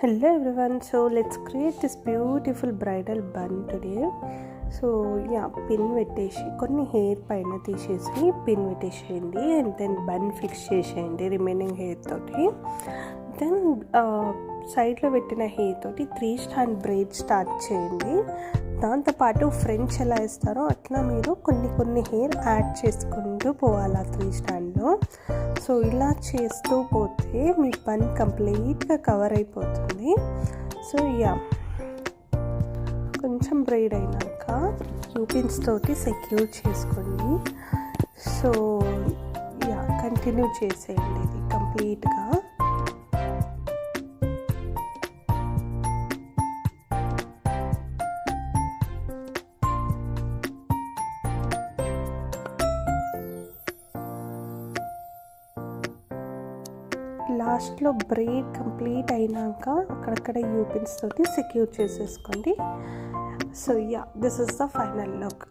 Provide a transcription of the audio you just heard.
Hello everyone, so let's create this beautiful bridal bun today. So pin పెట్టేసి కొన్ని hair పైన తీసేసి pin పెట్టేసేయండి అండ్ దెన్ బన్ ఫిక్స్ చేసేయండి రిమైనింగ్ హెయిర్ తోటి. దెన్ సైడ్లో పెట్టిన హెయిర్ తోటి 3 స్టాండ్ బ్రైడ్ స్టార్ట్ చేయండి. దాంతోపాటు ఫ్రెంచ్ ఎలా ఇస్తారో అట్లా మీరు కొన్ని హెయిర్ యాడ్ చేసుకుంటూ పోవాలి 3 స్టాండ్లో. సో ఇలా చేస్తూ పోతే మీ బన్ కంప్లీట్గా కవర్ అయిపోతుంది. సో కొంచెం బ్రైడ్ అయినాక యూపిన్స్ తోటి సెక్యూర్ చేసుకోండి. సో కంటిన్యూ చేసేయండి ఇది కంప్లీట్గా. లాస్ట్లో బ్రైడ్ కంప్లీట్ అయినాక అక్కడక్కడ యూపిన్స్ తోటి సెక్యూర్ చేసేసుకోండి. So this is the final look.